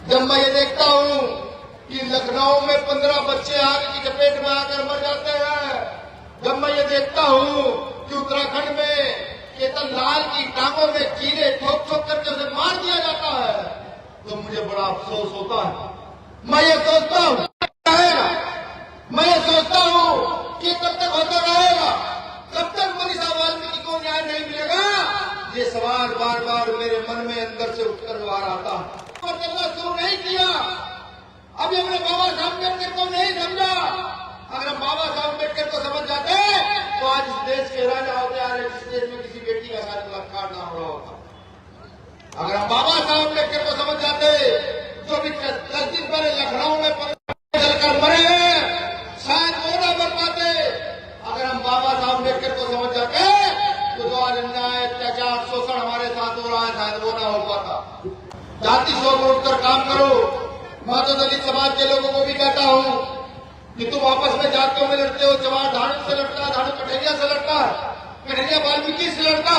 जब मैं ये देखता हूँ कि लखनऊ में 15 बच्चे आग की चपेट में आकर मर जाते हैं, जब मैं ये देखता हूँ कि उत्तराखंड में केतन लाल की टांगों में कीड़े ठोक ठोक करके उसे मार दिया जाता है, तो मुझे बड़ा अफसोस होता है। मैं ये सोचता हूँ मैं ये सोचता हूँ कि कब तक होता रहेगा, कब तक मनीषा वाल्मीकि को न्याय नहीं मिलेगा। ये सवाल बार बार मेरे मन में अंदर से उठकर आ रहा था और करना शुरू नहीं किया। अभी हमने बाबा साहब अम्बेडकर को नहीं समझा। अगर हम बाबा साहब अम्बेडकर को समझ जाते तो आज इस देश के राजा होते, आज इस देश में किसी बेटी का शादी बलात्कार ना हो रहा होता। अगर हम बाबा साहब अम्बेडकर को समझ जाते, जो भी 10 दिन पहले लखनऊ में जलकर मरे हैं, शायद वो ना मर पाते। अगर हम बाबा साहब अम्बेडकर को समझ जाते तो जो आज अन्याय अत्याचार शोषण हमारे साथ हो रहा है, शायद वो ना हो पाता। जाति शोध उठकर काम करो। मैं तो दलित समाज के लोगों को भी कहता हूँ कि तुम आपस में जातियों में लड़ते हो। जवान धानु से लड़ता, धानु कठरिया से लड़ता, कठरिया वाल्मीकि से लड़ता,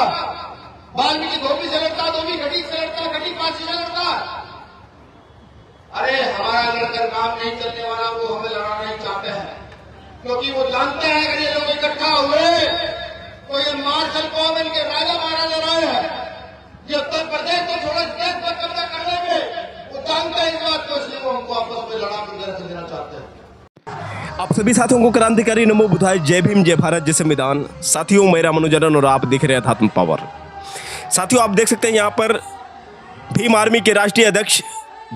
वाल्मीकि धोबी से लड़ता, धोबी घटी से लड़ता, घटी पासी से लड़ता। अरे हमारा लड़कर काम नहीं चलने वाला, वो हमें लड़ाना नहीं चाहते हैं, क्योंकि वो जानते हैं अगर ये लोग इकट्ठा हुए तो ये मार्शल कॉमन के राजा महाराजा रहे हैं, ये उत्तर प्रदेश को छोड़े देश पर कब्जा कर लेंगे। वो जानते हैं इस बात को, इसलिए वो हमको आपस में लड़ा के जरा देना चाहते हैं। आप सभी साथियों को क्रांतिकारी नमो बुधाय, जय भीम, जय भारत, जय संविधान। साथियों, मेरा मनोजन और आप देख रहे हैं अध्यात्म पावर। साथियों, आप देख सकते हैं यहाँ पर भीम आर्मी के राष्ट्रीय अध्यक्ष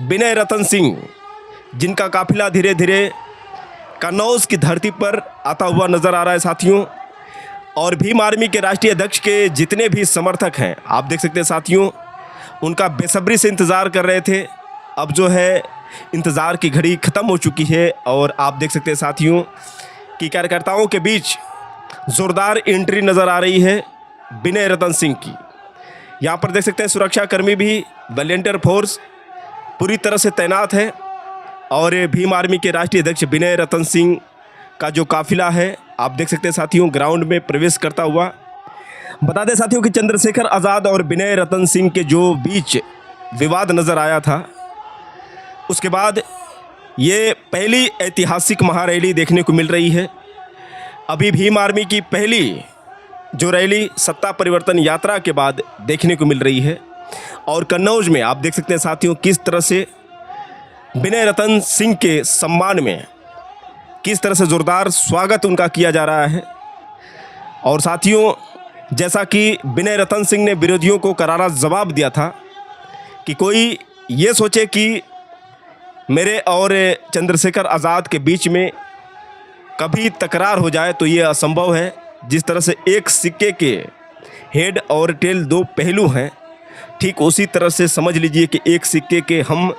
विनय रतन सिंह, जिनका काफिला धीरे धीरे कन्नौज की धरती पर आता हुआ नजर आ रहा है साथियों। और भीम आर्मी के राष्ट्रीय अध्यक्ष के जितने भी समर्थक हैं, आप देख सकते हैं साथियों, उनका बेसब्री से इंतज़ार कर रहे थे। अब जो है इंतज़ार की घड़ी ख़त्म हो चुकी है और आप देख सकते हैं साथियों कि कार्यकर्ताओं के बीच ज़ोरदार एंट्री नज़र आ रही है विनय रतन सिंह की। यहाँ पर देख सकते हैं सुरक्षाकर्मी भी, वॉलंटियर फोर्स पूरी तरह से तैनात है। और भीम आर्मी के राष्ट्रीय अध्यक्ष विनय रतन सिंह का जो काफिला है, आप देख सकते हैं साथियों, ग्राउंड में प्रवेश करता हुआ। बता दें साथियों कि चंद्रशेखर आज़ाद और विनय रतन सिंह के जो बीच विवाद नज़र आया था, उसके बाद ये पहली ऐतिहासिक महारैली देखने को मिल रही है। अभी भीम आर्मी की पहली जो रैली सत्ता परिवर्तन यात्रा के बाद देखने को मिल रही है। और कन्नौज में आप देख सकते हैं साथियों किस तरह से विनय रतन सिंह के सम्मान में किस तरह से ज़ोरदार स्वागत उनका किया जा रहा है। और साथियों, जैसा कि विनय रतन सिंह ने विरोधियों को करारा जवाब दिया था कि कोई ये सोचे कि मेरे और चंद्रशेखर आज़ाद के बीच में कभी तकरार हो जाए तो ये असंभव है। जिस तरह से एक सिक्के के हेड और टेल दो पहलू हैं, ठीक उसी तरह से समझ लीजिए कि एक सिक्के के हम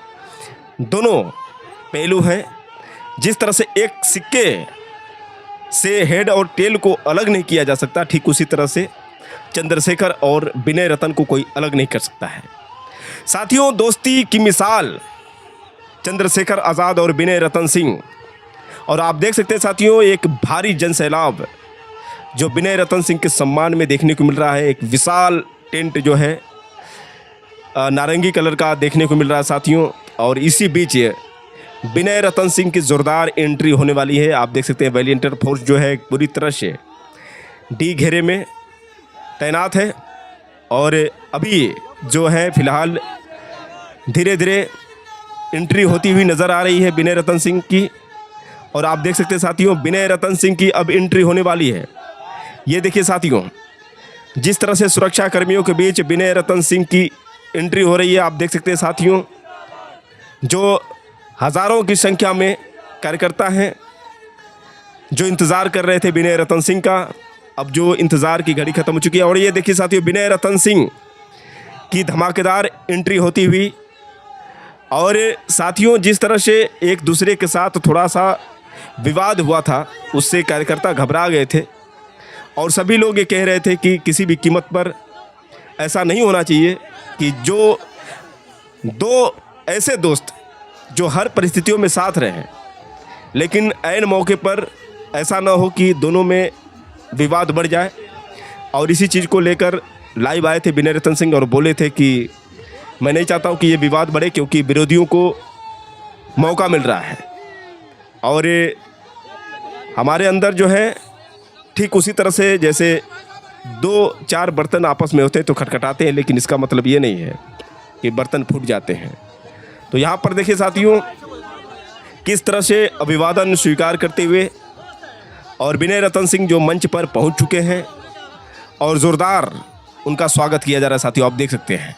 दोनों पहलू हैं। जिस तरह से एक सिक्के से हेड और टेल को अलग नहीं किया जा सकता, ठीक उसी तरह से चंद्रशेखर और विनय रतन को कोई अलग नहीं कर सकता है। साथियों, दोस्ती की मिसाल चंद्रशेखर आज़ाद और विनय रतन सिंह। और आप देख सकते हैं साथियों, एक भारी जनसैलाब जो विनय रतन सिंह के सम्मान में देखने को मिल रहा है। एक विशाल टेंट जो है नारंगी कलर का देखने को मिल रहा है साथियों। और इसी बीच विनय रतन सिंह की ज़ोरदार एंट्री होने वाली है। आप देख सकते हैं वॉलंटियर फोर्स जो है पूरी तरह से डी घेरे में तैनात है। और अभी जो है फ़िलहाल धीरे धीरे एंट्री होती हुई नज़र आ रही है विनय रतन सिंह की। और आप देख सकते हैं साथियों, विनय रतन सिंह की अब एंट्री होने वाली है। ये देखिए साथियों, जिस तरह से सुरक्षा कर्मियों के बीच विनय रतन सिंह की एंट्री हो रही है। आप देख सकते हैं साथियों, जो हज़ारों की संख्या में कार्यकर्ता हैं जो इंतज़ार कर रहे थे विनय रतन सिंह का, अब जो इंतज़ार की घड़ी ख़त्म हो चुकी है। और ये देखिए साथियों, विनय रतन सिंह की धमाकेदार एंट्री होती हुई। और साथियों, जिस तरह से एक दूसरे के साथ थोड़ा सा विवाद हुआ था, उससे कार्यकर्ता घबरा गए थे। और सभी लोग ये कह रहे थे कि किसी भी कीमत पर ऐसा नहीं होना चाहिए कि जो दो ऐसे दोस्त जो हर परिस्थितियों में साथ रहें, लेकिन ऐन मौके पर ऐसा ना हो कि दोनों में विवाद बढ़ जाए। और इसी चीज़ को लेकर लाइव आए थे विनय रतन सिंह और बोले थे कि मैं नहीं चाहता हूं कि ये विवाद बढ़े, क्योंकि विरोधियों को मौका मिल रहा है और ये हमारे अंदर जो है ठीक उसी तरह से जैसे 2-4 बर्तन आपस में होते हैं तो खटखटाते हैं, लेकिन इसका मतलब ये नहीं है कि बर्तन फूट जाते हैं। तो यहाँ पर देखिए साथियों, किस तरह से अभिवादन स्वीकार करते हुए और विनय रतन सिंह जो मंच पर पहुंच चुके हैं और ज़ोरदार उनका स्वागत किया जा रहा है। साथियों आप देख सकते हैं।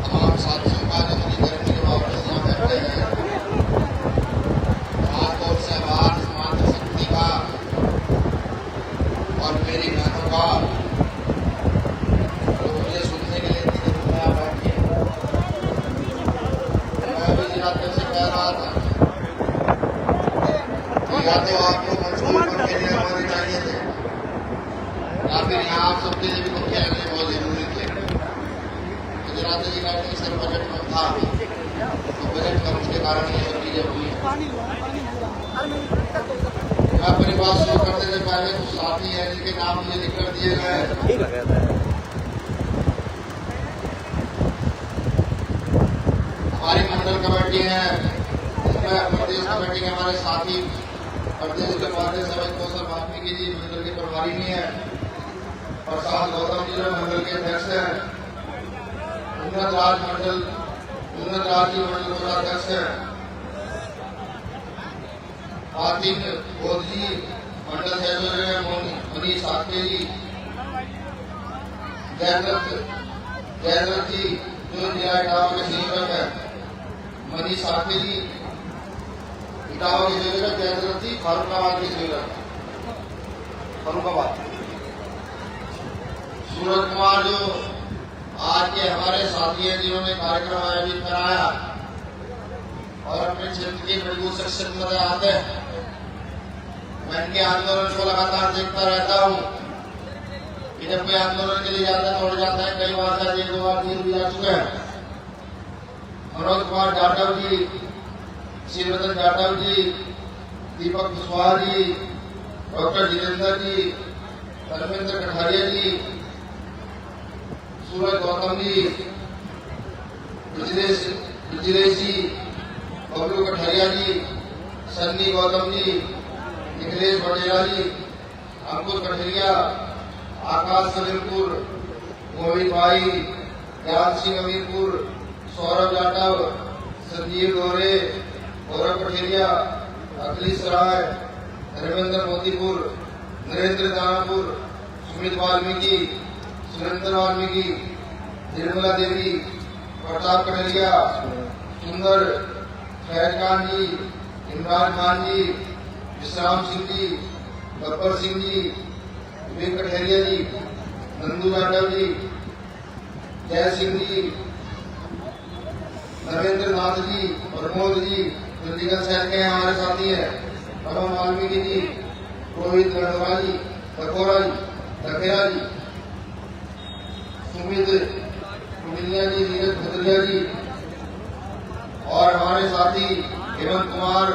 तमाम साथियों का नजरी करने के बावजूद यहाँ बैठे हैं। खासतौर से आवाज मातृशक्ति का और मेरी बहनों का तो मुझे सुनने के लिए इतनी जरूर यहाँ बैठी है। मैं भी जिलाते से कह रहा था कि या तो आपको मजबूर करके लिए होने चाहिए थे या फिर यहाँ आप सबके लिए भी कुछ कहने बहुत जरूरी थे। गुजरात जी का सर बजट कम था तो बजट कम के कारण ये सब चीजें हुई। मैं अपनी बात शुरू करने से पहले कुछ साथी हैं जिनके नाम मुझे लिख कर दिए गए। हमारी मंडल कमेटी है, इसमें प्रदेश कमेटी के हमारे साथी प्रदेश के उपाध्यक्ष समेत कौशल वाल्मीकि जी मंडल के प्रभारी भी हैं, प्रसाद गौतम जी मंडल के अध्यक्ष हैं, उन्नत राज जी मंडल कोषाध्यक्ष हैं, आतिक बोध जी मंडल सहयोगी हैं, मनीष साके जी, जयदत्त जी जो जिला इटावा के संयोजक है, मनीष साके जी इटावा के संयोजक, जयदत्त जी फारुखाबाद के संयोजक, फारुखाबाद। सूरज कुमार जो आज के हमारे साथी हैं जिन्होंने कार्यक्रम आयोजित कराया और अपने क्षेत्र के मजबूत शख्सियत में आते हैं। मैं इनके आंदोलन को लगातार देखता रहता हूँ कि जब कोई आंदोलन के लिए जाता है तोड़ जाता है, कई बार शायद 1-2 बार जीत भी जा चुके हैं। मनोज कुमार जाटव जी, शिवरतन जाटव जी, दीपक कुशवाहा जी, डॉक्टर जितेंद्र जी, धर्मेंद्र कठारिया जी, सूरज गौतम जी, ब्रजेश जी, बबलू कठारिया जी, सन्नी गौतम जी, निखिलेश बटेला जी, अंकुश कठरिया, आकाश समीरपुर, मोहित भाई, ज्ञान सिंह अमीरपुर, सौरभ जाटव, संजीव गोरे, गौरव कठेरिया, अखिलेश राय, धर्मेंद्र मोतीपुर, नरेंद्र दानापुर, सुमित वाल्मीकि, सुरेंद्र वाल्मीकि, निर्मला देवी, प्रताप कटरिया, सुंदर, फैज खान जी, इमरान खान जी, विश्राम सिंह जी, गब्बर सिंह जी, विवेक कठेरिया जी, नंदू जाटव जी, जय सिंह जी, नरेंद्र नाथ जी, प्रमोद जी, चंडीगढ़ शहर के हमारे साथी हैं, रमन वाल्मीकि जी, रोहित गढ़वा जी, डकोरा जी, डकेरा जी, सुमित कुमिलिया जी, नीरज भद्रिया जी और हमारे साथी हेमंत कुमार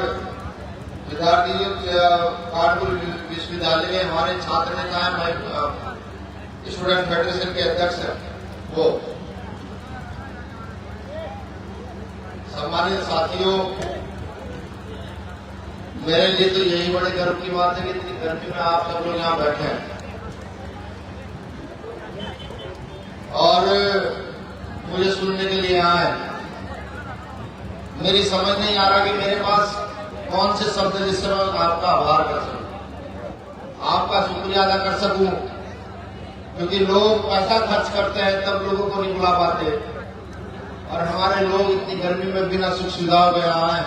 विद्यार्थी कानपुर विश्वविद्यालय में हमारे छात्र नेता हैं, स्टूडेंट फेडरेशन के अध्यक्ष हैं। वो सम्मानित साथियों, मेरे लिए तो यही बड़े गर्व की बात है कि इतनी गर्मी में आप सब लोग यहाँ बैठे हैं और मुझे सुनने के लिए आए। मेरी समझ नहीं आ रहा कि मेरे पास कौन से शब्द जिससे मैं आपका आभार कर सकूं, आपका शुक्रिया अदा कर सकूं, क्योंकि लोग पैसा खर्च करते हैं तब लोगों को नहीं बुला पाते, और हमारे लोग इतनी गर्मी में बिना सुख सुविधाओं के आए।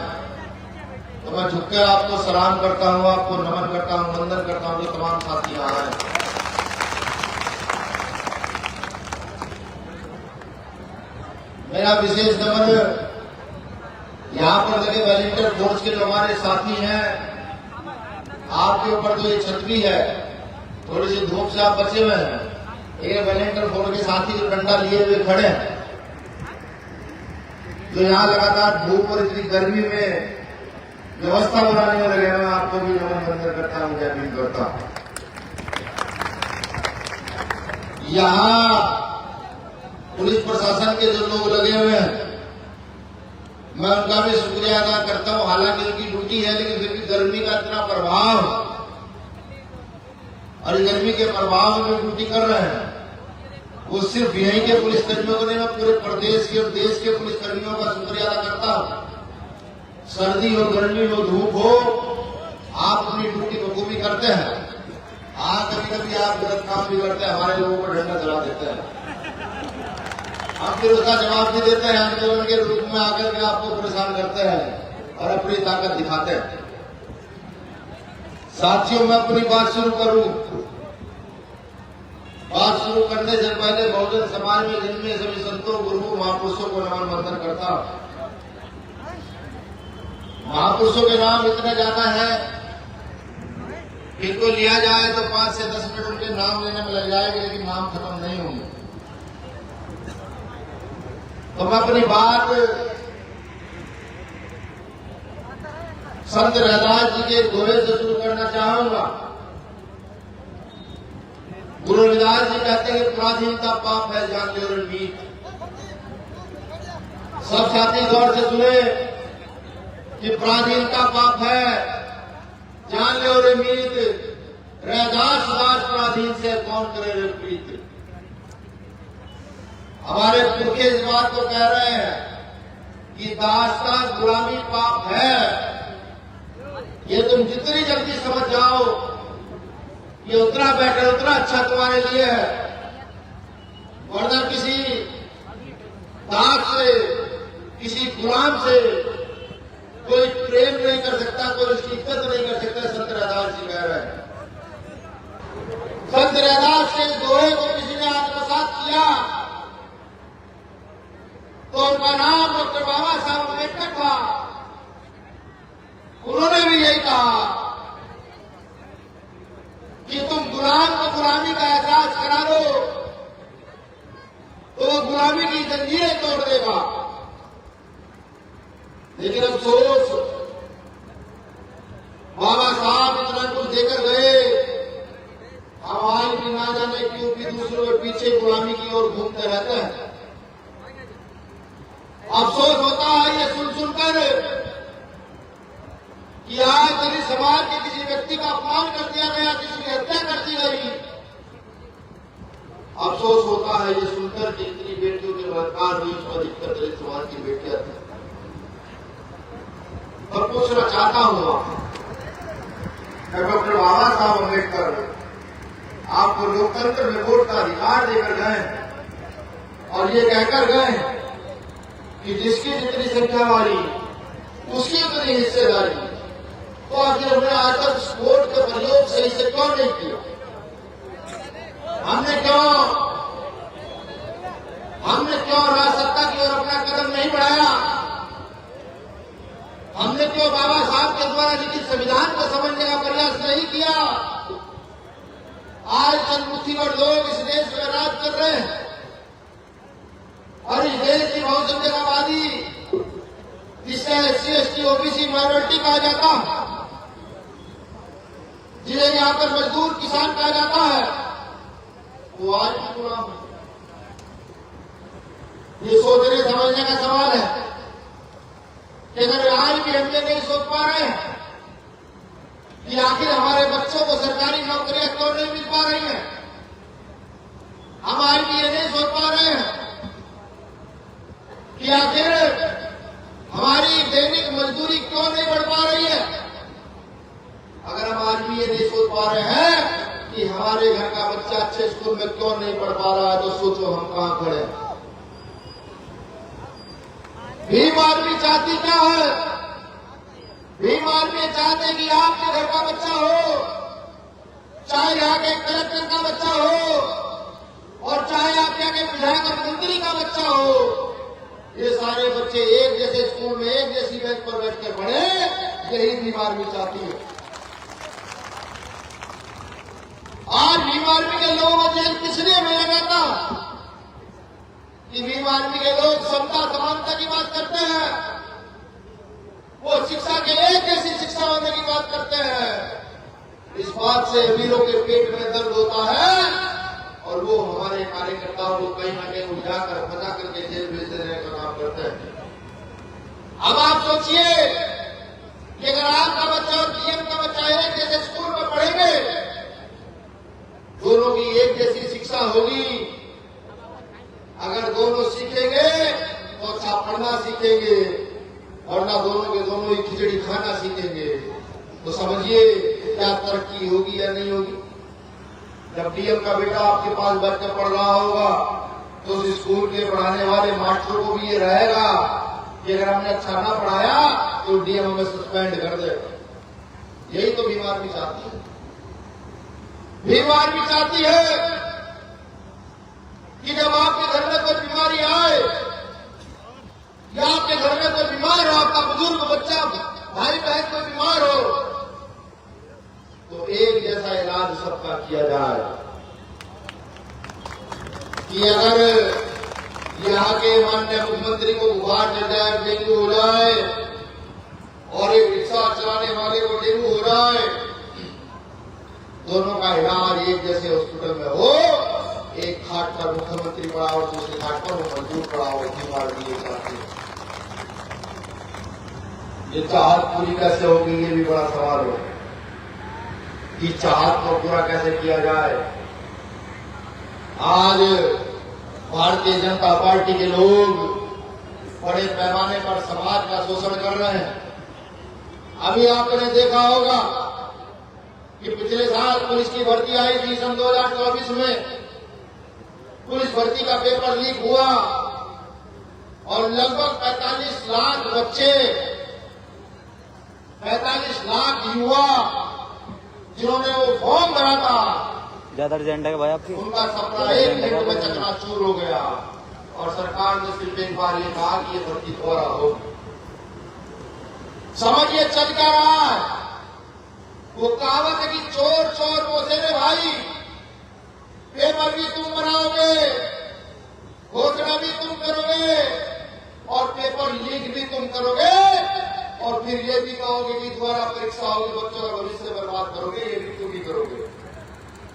तो मैं झुक के आपको सलाम करता हूं, आपको नमन करता हूं, वंदन करता हूं जो तमाम साथी यहाँ आए। मेरा विशेष नमन यहाँ पर लगे वॉलंटियर फोर्स के जो हमारे साथी हैं, आपके ऊपर तो ये छत भी है, थोड़ी सी धूप से आप बचे हुए हैं, ये वॉलंटियर फोर्स के साथी जो डंडा लिए हुए खड़े हैं, जो यहाँ लगातार धूप और इतनी गर्मी में व्यवस्था बनाने में लगे, मैं आपको भी नमन वंदन करता हूँ, जय भीम करता हूँ। यहाँ पुलिस प्रशासन के जो लोग लगे हुए हैं, मैं उनका भी शुक्रिया अदा करता हूं, हालांकि उनकी ड्यूटी है, लेकिन फिर भी गर्मी का इतना प्रभाव और गर्मी के प्रभाव में ड्यूटी कर रहे हैं। वो सिर्फ यहीं के पुलिसकर्मियों को नहीं, मैं पूरे प्रदेश के और देश के पुलिसकर्मियों का शुक्रिया अदा करता हूं। सर्दी हो, गर्मी हो, धूप हो, आप अपनी ड्यूटी बखूबी करते हैं। कभी कभी आप गलत काम भी करते हैं, हमारे लोगों को डंडा चला देते हैं, हम फिर उसका जवाब भी देते हैं, आंदोलन के रूप में आकर के आपको परेशान करते हैं और अपनी ताकत दिखाते हैं। साथियों, मैं अपनी बात शुरू करूं, बात शुरू करने से पहले बहुजन समाज में जन्मे सभी संतों, गुरुओं, महापुरुषों को नमन वंदन करता हूं। महापुरुषों के नाम इतने ज्यादा है, इनको लिया जाए तो 5 से 10 मिनट उनके नाम लेने में लग जाएंगे, लेकिन नाम खत्म नहीं होंगे। तो मैं अपनी बात संत रैदास जी के दोहे से शुरू करना चाहूंगा। गुरु रविदास जी कहते हैं कि प्राचीनता पाप है, जान ले और मीत। सब साथी गौर से सुने कि प्राचीनता पाप है, जान ले और मीत। रैदास दास प्राचीन से कौन करे रे प्रीत। हमारे पुरखे इस बात को कह रहे हैं कि दास्ता गुलामी पाप है। ये तुम जितनी जल्दी समझ जाओ, ये उतना बेटर, उतना अच्छा तुम्हारे लिए है, वरना किसी दास से, किसी गुलाम से कोई प्रेम नहीं कर सकता, कोई उसकी इज्जत नहीं कर सकता। संत रैदास जी कह रहे हैं। संत रैदास के दोहे को किसी ने आत्मसात किया तो उनका नाम डॉक्टर बाबा साहब अम्बेडकर था। उन्होंने भी यही कहा कि तुम गुलाम को गुलामी का एहसास करा दो तो वो गुलामी की जंजीरें तोड़ देगा। लेकिन अफसोस, बाबा साहब इतना कुछ देकर गए, अब आज भी ना जाने क्यों भी दूसरों के पीछे गुलामी की ओर घूमते रहते हैं। अफसोस होता है ये सुन सुनकर कि आज दलित समाज के किसी व्यक्ति का अपमान कर दिया गया, किसी की हत्या कर दी गई। अफसोस होता है ये सुनकर कि इतनी बेटियों के बलात्कार हुई, उसमें अधिकतर दलित समाज की बेटियां थी। और पूछना चाहता हूं डॉक्टर बाबा साहब अम्बेडकर आपको लोकतंत्र में वोट का अधिकार देकर गए और ये कहकर गए कि जिसकी जितनी संख्या वाली उसकी उतनी हिस्सेदारी, तो आखिर हमने आज तक वोट का प्रयोग सही से क्यों नहीं किया? हमने क्यों राजसत्ता की ओर अपना कदम नहीं बढ़ाया? हमने क्यों बाबा साहब के द्वारा लिखित संविधान को समझने का प्रयास नहीं किया? आज चंद मुट्ठीभर लोग इस देश में राज कर रहे हैं और इस देश की बहुसंख्यकवादी, जिसे SC ST OBC माइनॉरिटी कहा जाता है, जिन्हें यहां पर मजदूर किसान कहा जाता है, वो आज भी गुलाम है। ये सोचने समझने का सवाल है कि अगर आज भी हम ये नहीं सोच पा रहे हैं कि आखिर हमारे बच्चों को सरकारी नौकरियां क्यों नहीं मिल पा रही हैं, हम आज भी ये नहीं सोच पा रहे हैं कि आखिर हमारी दैनिक मजदूरी क्यों नहीं बढ़ पा रही है? अगर हम आज भी ये नहीं सोच पा रहे हैं कि हमारे घर का बच्चा अच्छे स्कूल में क्यों नहीं पढ़ पा रहा है, तो सोचो हम कहां खड़े हैं। भीम आर्मी चाहती क्या है? भीम आर्मी चाहते कि आपके घर का बच्चा हो, चाहे यहाँ के कलेक्टर का बच्चा हो और चाहे आपके यहाँ के विधायक और मंत्री का बच्चा हो, ये सारे बच्चे एक जैसे स्कूल में एक जैसी बेंच पर बैठकर पढ़े। यही भीम आर्मी चाहती है। आज भीम आर्मी के लोगों को जेल किसने में लगाता कि भीम आर्मी के लोग समता समानता की बात करते हैं, वो शिक्षा के एक जैसी शिक्षा होने की बात करते हैं। इस बात से अमीरों के पेट में दर्द होता है और वो हमारे कार्यकर्ताओं को कहीं ना कहीं उठाकर फंसा करके जेल भेज देने का काम करते हैं। अब आप सोचिए कि अगर आपका बच्चा और पीएम का बच्चा एक जैसे स्कूल में पढ़ेंगे, दोनों की एक जैसी शिक्षा होगी, अगर दोनों सीखेंगे तो अच्छा पढ़ना सीखेंगे, वरना दोनों के दोनों ही खिचड़ी खाना सीखेंगे, तो समझिए क्या तरक्की होगी या नहीं होगी। जब डीएम का बेटा आपके पास बैठ कर पढ़ रहा होगा तो उस स्कूल के पढ़ाने वाले मास्टरों को भी ये रहेगा कि अगर हमने अच्छा ना पढ़ाया तो डीएम हमें सस्पेंड कर देगा। यही तो भीम आर्मी चाहती है। भीम आर्मी चाहती है कि जब आपके घर में कोई बीमारी आए या आपके घर में कोई बीमार हो, आपका बुजुर्ग बच्चा भाई बहन कोई बीमार हो, तो एक जैसा इलाज सबका किया जाए। कि अगर यहाँ के माननीय मुख्यमंत्री को बुखार चढ़ जाए, डेंगू हो जाए और एक रिक्शा चलाने वाले को डेंगू हो जाए, दोनों का इलाज एक जैसे हॉस्पिटल में हो। एक खाट पर मुख्यमंत्री पड़ा और दूसरी खाट पर वो मजदूर पड़ा हो, बीमार भी एक साथ। ये चाहत पूरी कैसे होगी, ये भी बड़ा सवाल हो कि चाहत को पूरा कैसे किया जाए। आज भारतीय जनता पार्टी के लोग बड़े पैमाने पर समाज का शोषण कर रहे हैं। अभी आपने देखा होगा कि पिछले साल पुलिस की भर्ती आई थी, सन 2024 में पुलिस भर्ती का पेपर लीक हुआ और लगभग 45 लाख बच्चे, 45 लाख युवा जिन्होंने वो फॉर्म भरा था, ज्यादा एजेंडा है भाई आपकी, उनका सपना एक मिनट में चकनाचूर हो गया और सरकार ने सिर्फ एक बार ये कहा कि ये भर्ती दोबारा हो। समझिए चल क्या रहा है। वो कहावत है कि चोर चोर पोसे रे भाई, पेपर भी तुम बनाओगे, घोषणा भी तुम करोगे और पेपर लीक भी तुम करोगे और फिर ये भी कहोगे कि दोबारा परीक्षा होगी, बच्चों का भविष्य बर्बाद करोगे, ये भी तुम ही करोगे।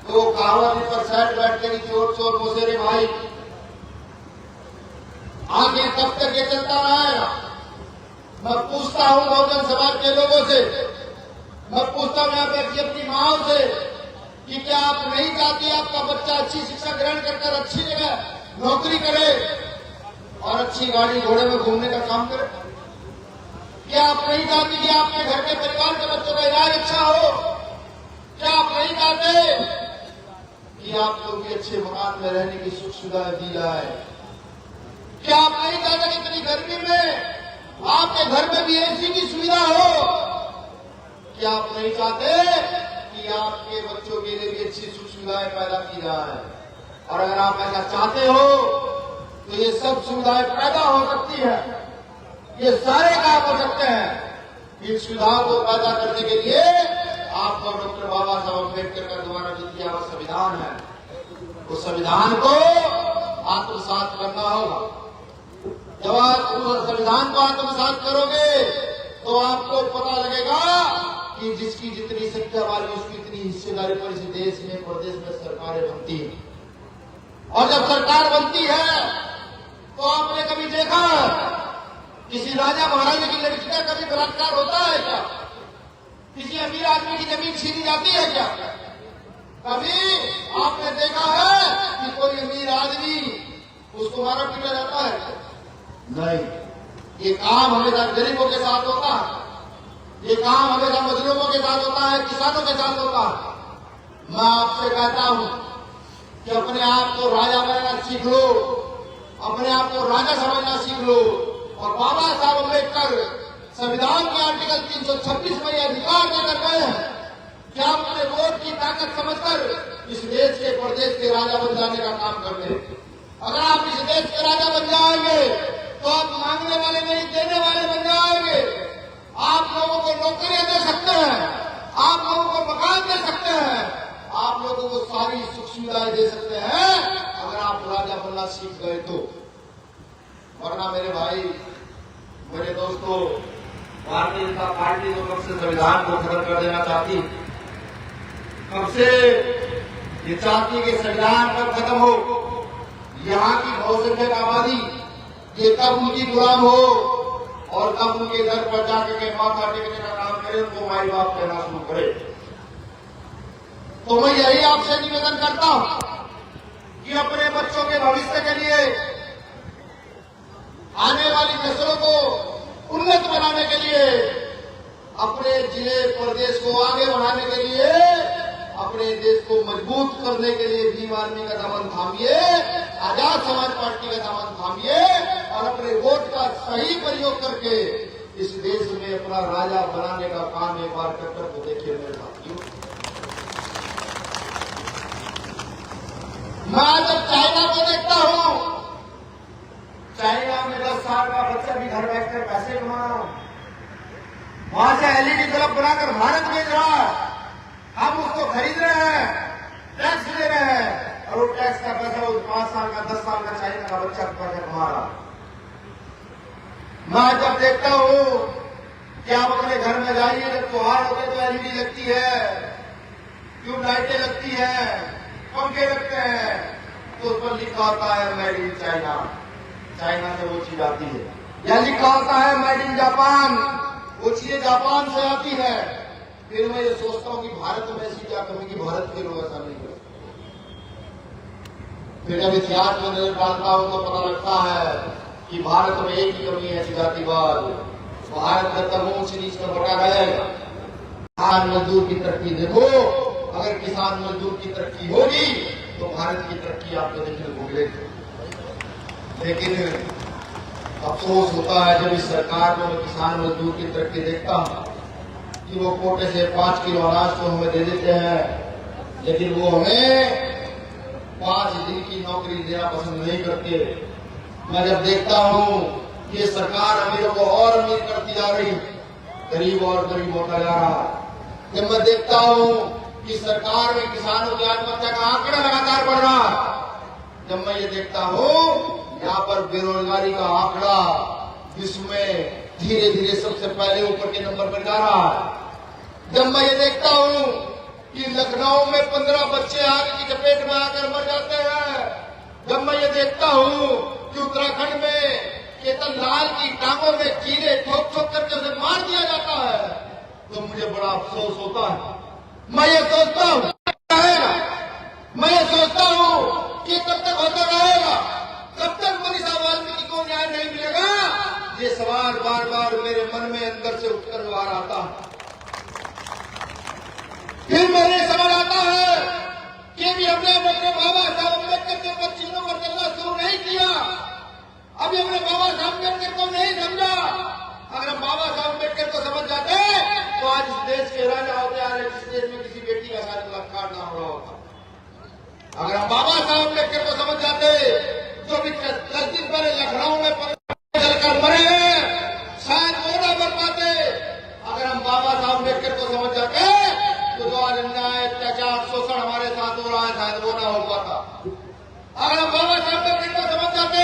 तो कहावत पर साइड बैठ के चोर चोर पोसे रे भाई, आगे कब तक ये चलता रहेगा? मैं पूछता हूं बहुजन समाज के लोगों से, मैं पूछता हूं यहाँ पे अपनी माओ से कि क्या आप नहीं चाहती आपका बच्चा अच्छी शिक्षा ग्रहण कर अच्छी जगह नौकरी करे और अच्छी गाड़ी घोड़े में घूमने का काम करे? क्या आप नहीं चाहती कि आपके घर के परिवार के बच्चों का इलाज अच्छा हो? क्या आप नहीं चाहते कि आपको भी अच्छे मकान में रहने की सुख सुविधा दी जाए? क्या आप नहीं चाहते कि इतनी गर्मी में आपके घर में भी एसी की सुविधा हो? क्या आप नहीं चाहते कि आपके बच्चों के लिए भी अच्छी सुख सुविधाएं पैदा की जाए? और अगर आप ऐसा चाहते हो तो ये सब सुविधाएं पैदा हो सकती है, ये सारे काम हो सकते हैं। इन सुविधाओं को पैदा करने के लिए आपको डॉक्टर बाबा साहब अम्बेडकर का द्वारा जो दिया हुआ संविधान है, उस संविधान को आत्मसात करना होगा। जब आप उस संविधान को आत्मसात करोगे तो आपको पता लगेगा कि जिसकी जितनी संख्या वाली उसकी इतनी हिस्सेदारी पर इस देश में प्रदेश में सरकारें बनती हैं। और जब सरकार बनती है तो आपने कभी देखा किसी राजा महाराजा की लड़की का कभी बलात्कार होता है क्या? किसी अमीर आदमी की जमीन छीनी जाती है क्या? कभी आपने देखा है कि कोई अमीर आदमी उसको मारा पीटा जाता है? नहीं। ये काम हमेशा गरीबों के साथ होता है, ये काम हमेशा मजलूमों के साथ होता है, किसानों के साथ होता है। मैं आपसे कहता हूं कि अपने आप को राजा बनना सीख लो, अपने आप को राजा समझना सीख लो। और बाबा साहब अम्बेडकर संविधान के आर्टिकल 326 में यह अधिकार देकर गए हैं कि आप अपने वोट की ताकत समझकर इस देश के प्रदेश के राजा बन जाने का काम करते हैं। अगर आप इस देश के राजा बन जाएंगे तो आप मांगने वाले नहीं, देने वाले बन जाएंगे। आप लोगों को नौकरियां दे सकते हैं, आप लोगों को मकान दे सकते हैं, आप लोगों को सारी सुख सुविधाएं दे सकते हैं अगर आप राजा बनना सीख गए तो। वरना मेरे भाई, मेरे दोस्तों, भारतीय जनता पार्टी तो कब से संविधान को खत्म कर देना चाहती, कब से ये चाहती कि संविधान कब खत्म हो, यहाँ की बहुसंख्यक आबादी ये कब उनकी गुलाम हो और कब उनके घर पर जाकर के माथा टेकने का काम करे, उनको माई बाप कहना शुरू करे। तो मैं यही आपसे निवेदन करता हूं कि अपने बच्चों के भविष्य के लिए, आने वाली नस्लों को उन्नत बनाने के लिए, अपने जिले प्रदेश को आगे बढ़ाने के लिए, अपने देश को मजबूत करने के लिए भीम आर्मी का दामन थामिए, आजाद समाज पार्टी का दामन थामिए और अपने वोट का सही प्रयोग करके इस देश में अपना राजा बनाने का काम एक बार कर तो देखिए मेरे साथियों। मैं जब चाइना को देखता हूं, चाइना में 10 साल का बच्चा भी घर बैठकर पैसे कमा रहा, वहां से एलईडी बल्ब बनाकर भारत भेज रहा है, हम उसको खरीद रहे हैं, टैक्स ले रहे हैं और वो टैक्स का पैसा वो 5 साल का 10 साल का चाइना का बच्चा पैसा कमा रहा। मैं जब देखता हूं कि आप अपने घर में जाइए, जब त्योहार होते तो एलईडी लगती है, ट्यूबलाइटें लगती है, पंखे लगते हैं, तो उस पर लिखा होता है मेड इन चाइना, चाइना से वो चीज आती है। या लिखा होता है मेड इन जापान, वो चीजें जापान से आती है। फिर मैं ये सोचता हूं कि भारत में ऐसी क्या कमी कि भारत के लोग ऐसा नहीं करते। फिर जब इतिहास में नजर डालता हूं तो पता लगता है कि भारत में एक ही कमी है, जातिवाद। भारत का तब ऊंच नीच में बटा रहेगा। किसान मजदूर की तरक्की देखो, अगर किसान मजदूर की तरक्की होगी तो भारत की तरक्की आपको देखने को मिलेगी। लेकिन अफसोस होता है जब इस सरकार को मैं किसान मजदूर की तरक्की देखता हूं कि वो कोटे से 5 किलो अनाज तो हमें दे देते हैं, लेकिन वो हमें 5 दिन की नौकरी देना पसंद नहीं करते। मैं जब देखता हूं कि ये सरकार अमीरों को और अमीर करती जा रही, गरीब और गरीब होता जा रहा, जब मैं देखता हूं कि सरकार में किसानों की आत्महत्या का आंकड़ा लगातार बढ़ रहा, जब मैं ये देखता हूं यहाँ पर बेरोजगारी का आंकड़ा विश्व में धीरे धीरे सबसे पहले ऊपर के नंबर पर जा रहा है, जब मैं ये देखता हूं कि लखनऊ में 15 बच्चे आग की चपेट में आकर मर जाते हैं, जब मैं ये देखता हूं कि उत्तराखंड में केतन लाल की टांगों में कीड़े ठोक ठोक करके उसे मार दिया जाता है, तो मुझे बड़ा अफसोस होता है। मैं ये सोचता हूं रहेगा, मैं ये सोचता हूं कि कब तक होता रहेगा, कब तक मनीषा वाल्मीकि को न्याय नहीं मिलेगा। ये सवाल बार बार मेरे मन में अंदर से उठकर बाहर आता है। फिर मेरे समझ आता है कि भी हमने अपने बाबा साहब अम्बेडकर के ऊपर चिन्हों पर चलना शुरू नहीं किया, अभी हमने बाबा साहब अम्बेडकर को नहीं समझा। अगर हम बाबा साहब अम्बेडकर को समझ जाते तो आज इस देश के राजा होते, आज इस देश में किसी बेटी का शायद बलात्कार ना हो रहा होता। अगर हम बाबा साहब अम्बेडकर को समझ जाते तो अभी 10 दिन पहले लखनऊ में जलकर मरे हैं, शायद वो ना मर पाते। अगर हम बाबा साहब अम्बेडकर को समझ जाते तो जो आज अन्याय अत्याचार शोषण हमारे साथ हो रहा है शायद वो ना हो पाता। अगर हम बाबा साहब अम्बेडकर को समझ जाते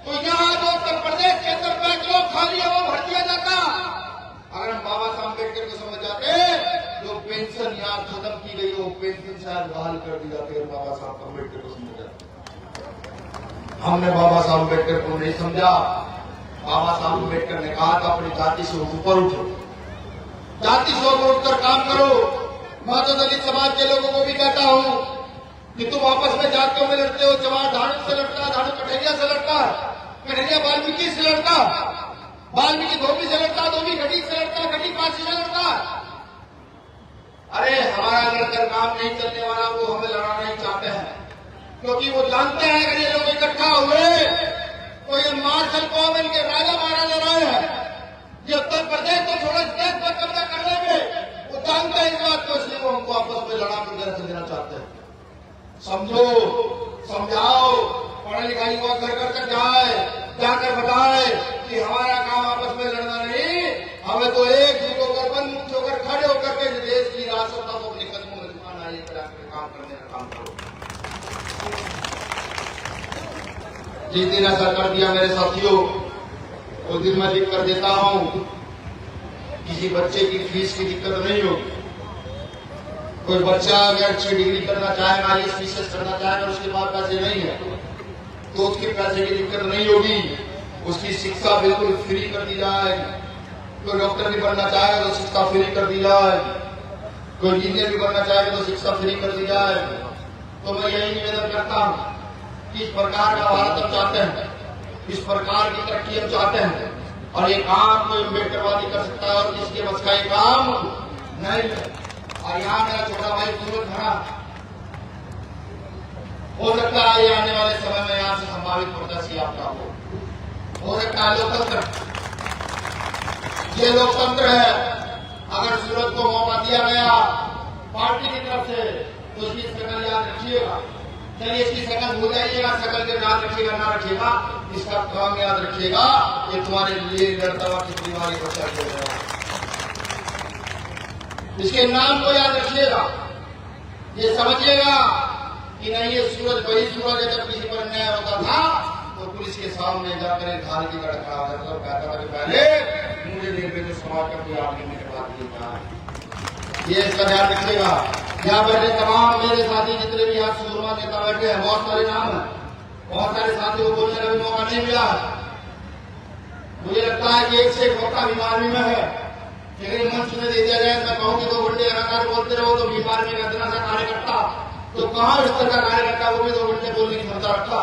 तो यहाँ जो उत्तर प्रदेश के अंदर बैकलॉग खाली है वो भर दिया जाता। अगर हम बाबा साहब अम्बेडकर को समझ जाते जो पेंशन यहाँ खत्म की गई वो पेंशन शायद बहाल कर दी जाती है। बाबा साहब अम्बेडकर को समझ जाते, हमने बाबा साहब अम्बेडकर को नहीं समझा। बाबा साहब अम्बेडकर ने कहा था अपनी जाति से ऊपर उठो, जाति से ऊपर उठकर काम करो। मैं तो दलित समाज के लोगों को भी कहता हूं कि तुम आपस में जातियों में लड़ते हो, जवान धाड़ू से लड़ता है, धाड़ू कठेरिया से लड़ता है, कन्हैया वाल्मीकि से लड़ता, वाल्मीकि धोबी से लड़ता, धोबी घटी से लड़ता, घटी काशी से लड़ता। अरे हमारा लड़कर काम नहीं चलने वाला वो हमें लड़ाना नहीं चाहते हैं, क्योंकि वो जानते हैं अगर ये लोग इकट्ठा हुए तो ये मार्शल कौम इनके राजा महाराजा रहे हैं, ये उत्तर प्रदेश को छोड़ो देश पर कब्जा कर लेंगे। वो जानते हैं इस बात को, इसलिए वो हमको आपस में लड़ा कर देना चाहते हैं। समझो, समझाओ, पढ़ाई लिखाई को घर घर तक जाकर बताए कि हमारा काम आपस में लड़ना नहीं, हमें तो एकजुट होकर बंद होकर खड़े होकर के देश की राष्ट्रता को अपने कदमों में झुकाना, ये काम करने का काम करो। जिस दिन ऐसा कर दिया मेरे साथियों, उस दिन मैं लिख कर देता हूं, किसी बच्चे की फीस की दिक्कत नहीं होगी। कोई बच्चा अगर अच्छी डिग्री करना चाहे, आईएएस पीसीएस करना चाहे और उसके पास पैसे नहीं है तो उसकी पैसे की दिक्कत नहीं होगी, उसकी शिक्षा बिल्कुल फ्री कर दी जाए। कोई डॉक्टर भी बनना चाहे तो शिक्षा फ्री कर दी जाए, कोई इंजीनियर भी बनना चाहे तो शिक्षा फ्री कर दी जाए। तो मैं यही निवेदन करता हूं कि इस प्रकार का भारत हम चाहते हैं, इस प्रकार की तरक्की हम चाहते हैं, और ये काम कोई अम्बेडकरवादी कर सकता है और किसके बस का ये काम नहीं है। और यहाँ मेरा छोटा भाई सूरज खड़ा, हो सकता है ये आने वाले समय में यहाँ से संभावित प्रत्याशी आपका हो सकता है। लोकतंत्र, ये लोकतंत्र है। अगर सूरज को मौका दिया गया पार्टी की तरफ से तो इसकी शकल याद रखिएगा। चलिए इसकी शकल भूल जाइएगा, शकल के याद रखिएगा ना रखिएगा, इसका काम याद रखिएगा, ये तुम्हारे लिए लड़ता हुआ कितनी बारी बच्चा खेल रहा है। इसके नाम को याद रखिएगा, ये समझिएगा कि नहीं ये सूरज वही सूरज है जब किसी पर अन्याय होता था तो पुलिस के सामने जाकर एक धार की तरह खड़ा करता और कहता था कि पहले मुझे देखने जो समाज का कोई आदमी मेरे बात नहीं कहा। ये इसका ध्यान रखिएगा। यहाँ बैठे तमाम मेरे साथी जितने भी यहाँ सूरमा नेता बैठे हैं, बहुत सारे नाम है, बहुत सारे साथियों को बोलने का भी मौका नहीं मिला। मुझे लगता है कि एक से एक वक्ता भीम आर्मी में है, लेकिन मंच में दे दिया जाए। मैं कहूँ कि 2 घंटे लगातार बोलते रहो तो भीम आर्मी का इतना सा कार्यकर्ता तो कहाँ इस तरह का कार्यकर्ता वो भी 2 घंटे बोलने की क्षमता रखता।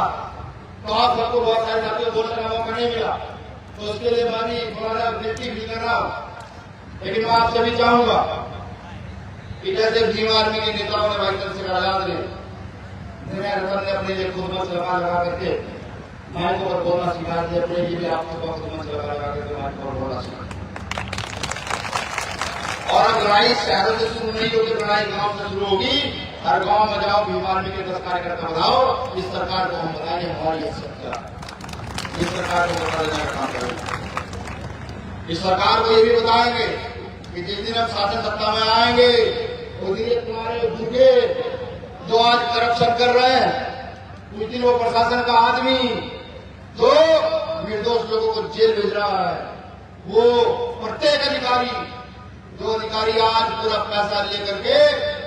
तो आप सबको बहुत सारे साथियों बोलने का मौका नहीं मिला, तो उसके लिए मैं भी थोड़ा विनती भी कर रहा हूँ। लेकिन मैं आपसे भी चाहूंगा कि जैसे भीम आर्मी के नेताओं ने भाई चंद्रशेखर आजाद ने रतन ने अपने लिए खुद मंच लगा करके माइक पर बोलना सिखा दिया, अपने लिए भी आप सबको खुद मंच लगा करके माइक पर बोलना सिखा। और अब लड़ाई शहरों से शुरू नहीं होगी, लड़ाई गांव से शुरू होगी। हर गांव में जाओ, भीम आर्मी के 10 कार्यकर्ता बनाओ, इस सरकार को हम बताएंगे हमारी हैसियत क्या है, इस सरकार को बता देने का काम करेंगे। इस सरकार को ये भी बताएंगे कि जिस दिन हम शासन सत्ता में आएंगे उस दिन तुम्हारे भूखे जो आज करप्शन कर रहे हैं, उस दिन वो प्रशासन का आदमी जो निर्दोष लोगों को जेल भेज रहा है, वो प्रत्येक अधिकारी जो अधिकारी आज पूरा पैसा लेकर के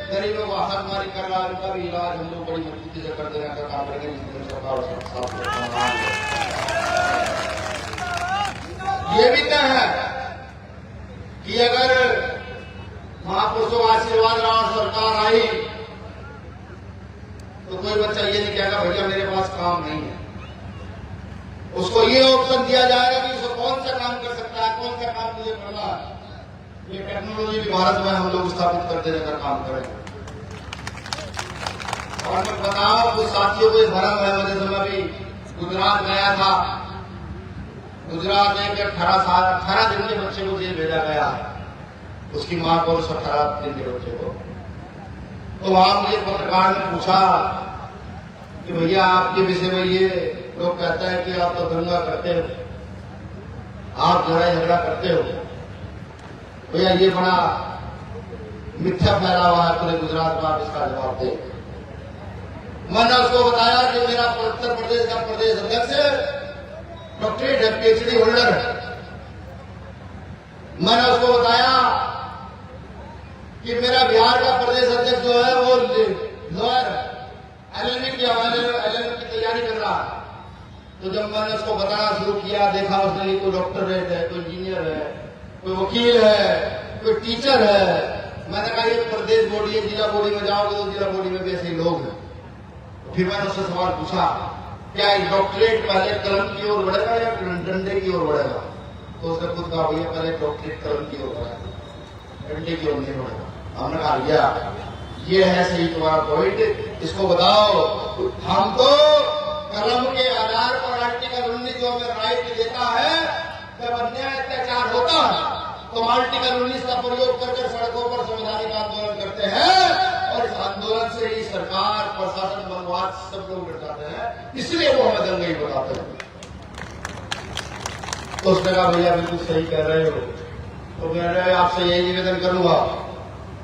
गरीबों को हाथमारी कर रहा है, उनका भी इलाज हम लोग बड़ी मजबूती से कर देने का काम करेंगे। ये भी तय है कि अगर महापुरुषों का आशीर्वाद रहा और सरकार आई तो कोई बच्चा ये नहीं कहेगा भैया मेरे पास काम नहीं है। उसको ये ऑप्शन दिया जाएगा कि उसको कौन सा काम कर सकता है, कौन सा काम मुझे करना है। ये टेक्नोलॉजी भी भारत में हम लोग स्थापित कर देने का काम करें। और मैं बताऊं कुछ साथियों को भरम है, मुझे समय भी गुजरात गया था। गुजरात में 18 दिन के बच्चे को जेल भेजा गया, उसकी मां को, उस 18 दिन के बच्चे को। तो वहां मुझे पत्रकार ने पूछा कि भैया आपके विषय में ये लोग कहते हैं कि आप तो दंगा करते हो, आप लड़ाई झगड़ा करते हो, भैया ये बड़ा मिथ्या फैला हुआ है पूरे गुजरात में, आप इसका जवाब दे। मैंने उसको बताया कि मेरा उत्तर प्रदेश का प्रदेश अध्यक्ष डॉक्टरेट है, पीएचडी होल्डर है। मैंने उसको बताया कि मेरा बिहार का प्रदेश अध्यक्ष जो है वो लॉयर एलएलबी की तैयारी कर रहा है। तो जब मैंने उसको बताना शुरू किया, देखा उसने कोई डॉक्टरेट है, कोई इंजीनियर है, कोई वकील है, कोई टीचर है। मैंने कहा ये प्रदेश बॉडी है, जिला बॉडी में जाओगे तो जिला बॉडी में भी ऐसे लोग हैं। फिर मैंने उससे सवाल पूछा क्या डॉक्टरेट पहले कलम की ओर बढ़ेगा या डंडे की ओर बढ़ेगा? तो उसने खुद कहा भैया पहले डॉक्टरेट कलम की ओर बढ़ेगा, डंडे की ओर नहीं बढ़ेगा। हमने कहा भैया ये है सही तुम्हारा पॉइंट, इसको बताओ। हम तो कलम के आधार पर आर्टिकल 19 जो हमें राइट देता है, जब अन्याय अत्याचार होता है तो आर्टिकल 19 का प्रयोग करके सड़कों पर संवैधानिक आंदोलन करते हैं और इस आंदोलन से ही सरकार, प्रशासन, मनवाद सब लोग डर जाते हैं, इसलिए वो हमें दंगई बताते हैं। तो उसने कहा भैया बिल्कुल सही कह रहे हो। तो मैं आपसे यही निवेदन करूंगा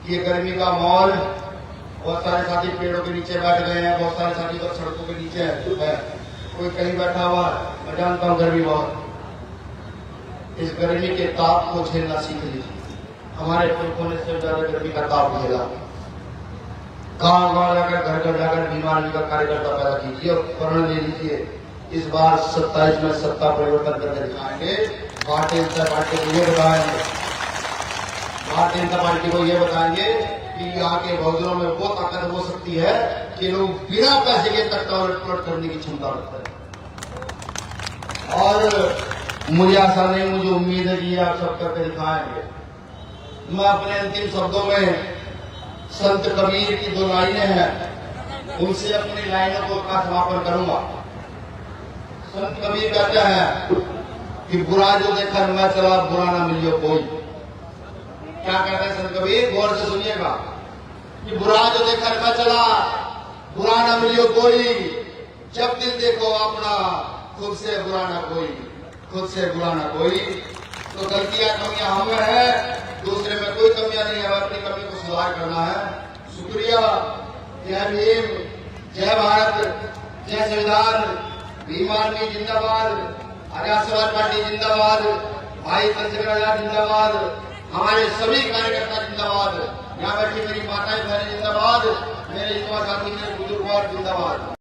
कि ये गर्मी का माहौल, बहुत सारे साथी पेड़ों के नीचे बैठ गए हैं, बहुत सारे साथी तो सड़कों के नीचे है, कोई कहीं बैठा हुआ है। मैं जानता हूं गर्मी बहुत, इस गर्मी के ताप को झेलना सीख लीजिए। हमारे पुरखों ने सबसे ज्यादा गर्मी का ताप झेला। गांव गांव जाकर, घर घर जाकर बीमार का कार्यकर्ता पैदा कीजिए और प्रण ले लीजिए। इस बार 27 में सत्ता परिवर्तन करके दिखाएंगे। भारतीय जनता पार्टी को ये बताएंगे, भारतीय जनता पार्टी को ये बताएंगे कि यहाँ के बहुजनों में वो ताकत हो सकती है कि लोग बिना पैसे के तख्ता उलट करने की क्षमता रखते हैं। और मुझे आशा नहीं, मुझे उम्मीद है कि आप सब करके दिखाएंगे। मैं अपने अंतिम शब्दों में संत कबीर की 2 लाइनें हैं, उनसे अपनी लाइनों को का समापन करूंगा। संत कबीर कहते हैं कि बुरा जो देखकर मैं चला, बुरा ना मिलियो कोई। क्या कहते हैं संत कबीर? गौर से सुनिएगा कि बुरा जो देखकर मैं चला, बुरा ना मिलियो कोई। जब दिल देखो अपना, खुद से बुरा ना कोई, खुद से बुरा ना कोई। तो गलतियां कमियां हमें है, दूसरे में कोई कमियां नहीं है, अपनी कमी को सुधार करना है। शुक्रिया। जय भीम, जय भारत, जय संविधान, भीम आर्मी जिंदाबाद, आजाद समाज पार्टी जिंदाबाद, भाई चंद्रशेखर जिंदाबाद, हमारे सभी कार्यकर्ता जिंदाबाद, यहाँ बैठी मेरी माताएं बहनें जिंदाबाद, मेरे युवा साथी, मेरे बुजुर्ग जिंदाबाद।